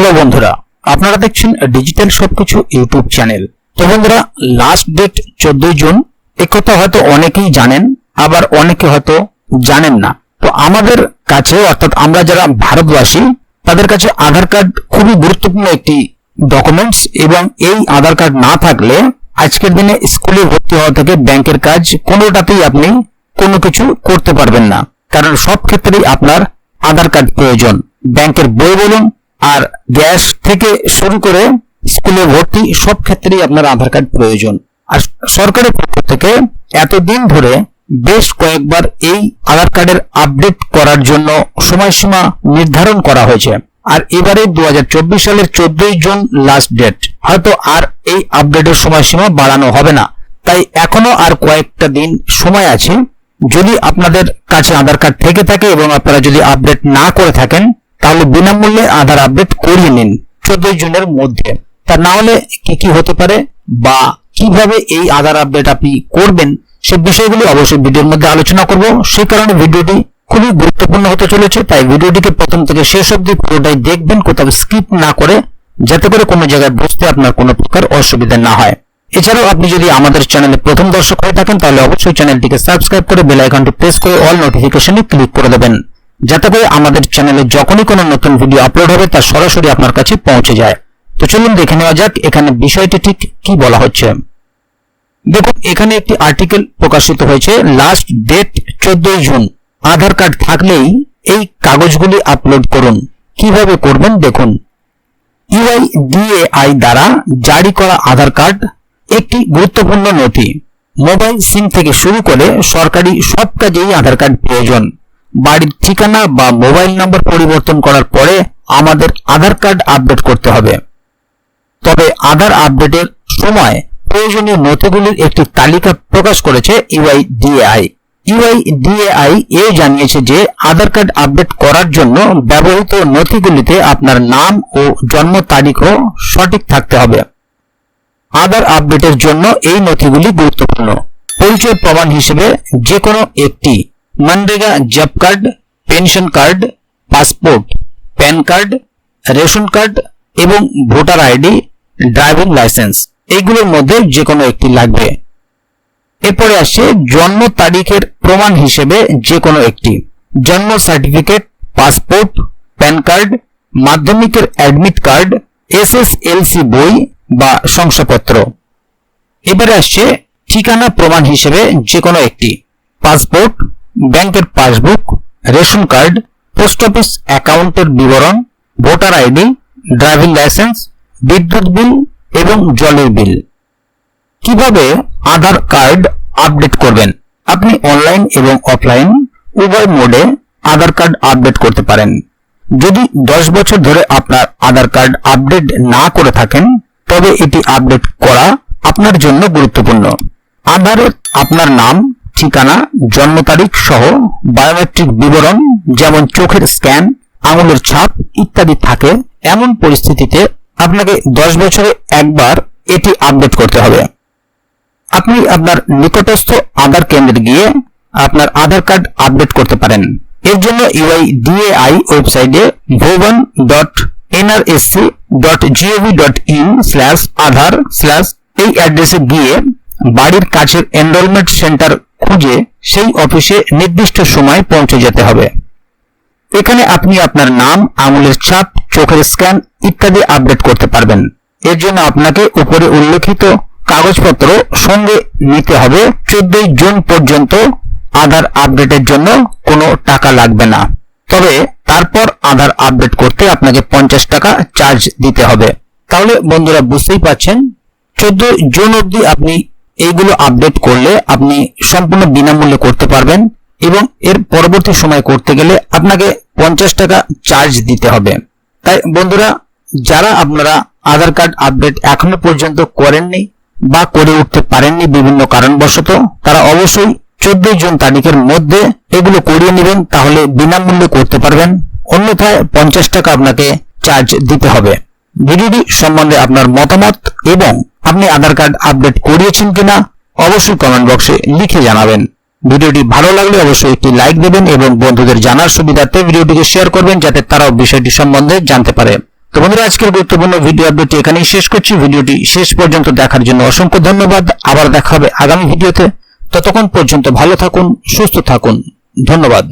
Hello বন্ধুরা, আপনারা দেখছেন ডিজিটাল সবকিছু ইউটিউব চ্যানেল। তো বন্ধুরা, লাস্ট ডেট 14 জুন। একথা হয়তো অনেকেই জানেন, আবার অনেকে হয়তো জানেন না। তো আমাদের কাছে, অর্থাৎ আমরা যারা ভারতবাসী, তাদের কাছে আধার কার্ড খুবই গুরুত্বপূর্ণ একটি ডকুমেন্টস, এবং এই আধার কার্ড না থাকলে আজকের দিনে স্কুলে ভর্তি হওয়া থেকে ব্যাংকের কাজ কোনোটাতেই আপনি কোনো কিছু করতে পারবেন না, কারণ সব ক্ষেত্রেই আপনার আধার কার্ড প্রয়োজন। ব্যাংকের বই বলুন, আর গ্যাস থেকে শুরু করে স্কুলে ভর্তি, সব ক্ষেত্রেই আপনার আধার কার্ড প্রয়োজন। আর সরকারের পক্ষ থেকে এতদিন ধরে বেশ কয়েকবার এই আধার কার্ডের আপডেট করার জন্য সময়সীমা নির্ধারণ করা হয়েছে। আর এবারে 2024 সালের 14 জুন লাস্ট ডেট। হয়তো আর এই আপডেটের সময়সীমা বাড়ানো হবে না, তাই এখনো আর কয়েকটা দিন সময় আছে। যদি আপনাদের কাছে আধার কার্ড থেকে থাকে এবং আপনারা যদি আপডেট না করে থাকেন, তাহলে বিনামূল্যে আধার আপডেট করিয়ে নিন 14 জুনের মধ্যে। তা না হলে কি হতে পারে বা কিভাবে এই আধার আপডেট আপনি করবেন, সে বিষয়গুলো অবশ্যই ভিডিওর মধ্যে আলোচনা করব। সেই কারণে ভিডিওটি খুবই গুরুত্বপূর্ণ হতে চলেছে, তাই ভিডিওটিকে প্রথম থেকে শেষ অবধি পুরোটাই দেখবেন, কোথাও স্কিপ না করে, যাতে করে কোনো জায়গায় বুঝতে আপনার কোনো প্রকার অসুবিধা না হয়। এছাড়াও আপনি যদি আমাদের চ্যানেলে প্রথম দর্শক হয়ে থাকেন, তাহলে অবশ্যই চ্যানেলটিকে সাবস্ক্রাইব করে বেল আইকনটি প্রেস করে অল নোটিফিকেশনে ক্লিক করে দেবেন, যাতে করে আমাদের চ্যানেলে যখনই কোনো নতুন ভিডিও আপলোড হবে তা সরাসরি আপনার কাছে পৌঁছে যায়। তো চলুন দেখে নেওয়া যাক এখানে বিষয়টি ঠিক কি বলা হচ্ছে। দেখুন, এখানে একটি আর্টিকেল প্রকাশিত হয়েছে, লাস্ট ডেট 14 জুন। আধার কার্ড থাকলেই এই কাগজগুলি আপলোড করুন। কিভাবে করবেন দেখুন। UIDAI দ্বারা জারি করা আধার কার্ড একটি গুরুত্বপূর্ণ নথি। মোবাইল সিম থেকে শুরু করে সরকারি সব কাজেই আধার কার্ড প্রয়োজন। বাড়ির ঠিকানা বা মোবাইল নম্বর পরিবর্তন করার পরে আমাদের আধার কার্ড আপডেট করতে হবে। তবে আধার আপডেটের সময় প্রয়োজনীয় নথিগুলির একটি তালিকা প্রকাশ করেছে UIDAI। UIDAI জানিয়েছে যে আধার কার্ড আপডেট করার জন্য ব্যবহৃত নথিগুলিতে আপনার নাম ও জন্ম তারিখও সঠিক থাকতে হবে। আধার আপডেটের জন্য এই নথিগুলি গুরুত্বপূর্ণ। পরিচয় প্রমাণ হিসেবে যে কোনো একটি MNREGA job card, pension card, passport, pan card, ration card এবং ভোটার আইডি, ড্রাইভিং লাইসেন্স, এইগুলোর মধ্যে যে কোনো একটি লাগবে। এরপরে আসছে জন্ম তারিখের প্রমাণ হিসেবে যে কোনো একটি জন্ম সার্টিফিকেট, পাসপোর্ট, প্যান কার্ড, মাধ্যমিকের অ্যাডমিট কার্ড, SSLC বই বা শংসাপত্র। এবারে আসছে ঠিকানা প্রমাণ হিসেবে যে কোনো একটি পাসপোর্ট, ব্যাংকের passbook, ration card, post office অ্যাকাউন্টের বিবরণ, ভোটার আইডি, ড্রাইভিং লাইসেন্স, বিদ্যুৎ বিল এবং জলের বিল। কিভাবে আধার কার্ড আপডেট করবেন? আপনি অনলাইন এবং অফলাইন উভয় মোডে আধার কার্ড আপডেট করতে পারেন। যদি 10 বছর ধরে আপনার আধার কার্ড আপডেট না করে থাকেন, তবে এটি আপডেট করা আপনার জন্য গুরুত্বপূর্ণ। আধারে আপনার নাম, ঠিকানা, জন্ম তারিখ সহ বায়োমেট্রিক বিবরণ যেমন চোখের স্ক্যান, আঙুলের ছাপ ইত্যাদি থাকে। এমন পরিস্থিতিতে আপনাকে 10 বছরে একবার এটি আপডেট করতে হবে। আপনি আপনার নিকটস্থ আধার কেন্দ্রে গিয়ে আপনার আধার কার্ড আপডেট করতে পারেন। এর জন্য UIDAI ওয়েবসাইটে bhuvan.nrsc.gov.in/aadhar/ এই অ্যাড্রেসে গিয়ে বাড়ির কাছের এনরোলমেন্ট সেন্টার খুঁজে সেই অফিসে নির্দিষ্ট সময় পৌঁছে যেতে হবে। এখানে আপনি আপনার নাম, আঙুলের ছাপ, চোখের স্ক্যান ইত্যাদি আপডেট করতে পারবেন। এর জন্য আপনাকে উপরে উল্লেখিত কাগজপত্র সঙ্গে নিতে হবে। 14 জুন পর্যন্ত আধার আপডেটের জন্য কোনো টাকা লাগবে না, তবে তারপর আধার আপডেট করতে আপনাকে 50 টাকা চার্জ দিতে হবে। তাহলে বন্ধুরা, বুঝতেই পারছেন, 14 জুন অবধি আপনি এইগুলো আপডেট করলে আপনি সম্পূর্ণ বিনামূল্যে করতে পারবেন, এবং এর পরবর্তী সময় করতে গেলে আপনাকে 50 টাকা চার্জ দিতে হবে। তাই বন্ধুরা, যারা আপনারা আধার কার্ড আপডেট এখনো পর্যন্ত করেননি বা করে উঠতে পারেননি বিভিন্ন কারণবশত, তারা অবশ্যই 14 জুন তারিখের মধ্যে এগুলো করিয়ে নেবেন, তাহলে বিনামূল্যে করতে পারবেন। অন্যথায় 50 টাকা আপনাকে চার্জ দিতে হবে। ভিডিওটি সম্বন্ধে আপনার মতামত এবং আপনি আধার কার্ড আপডেট করিয়েছেন কিনা অবশ্যই কমেন্ট বক্সে লিখে জানাবেন। ভিডিওটি ভালো লাগলে অবশ্যই একটি লাইক দেবেন এবং বন্ধুদের জানার সুবিধার্থে ভিডিওটিকে শেয়ার করবেন, যাতে তারাও বিষয়টি সম্বন্ধে জানতে পারে। তো বন্ধুরা, আজকের গুরুত্বপূর্ণ ভিডিও আপডেটটি এখানেই শেষ করছি। ভিডিওটি শেষ পর্যন্ত দেখার জন্য অসংখ্য ধন্যবাদ। আবার দেখা হবে আগামী ভিডিওতে। ততক্ষণ পর্যন্ত ভালো থাকুন, সুস্থ থাকুন। ধন্যবাদ।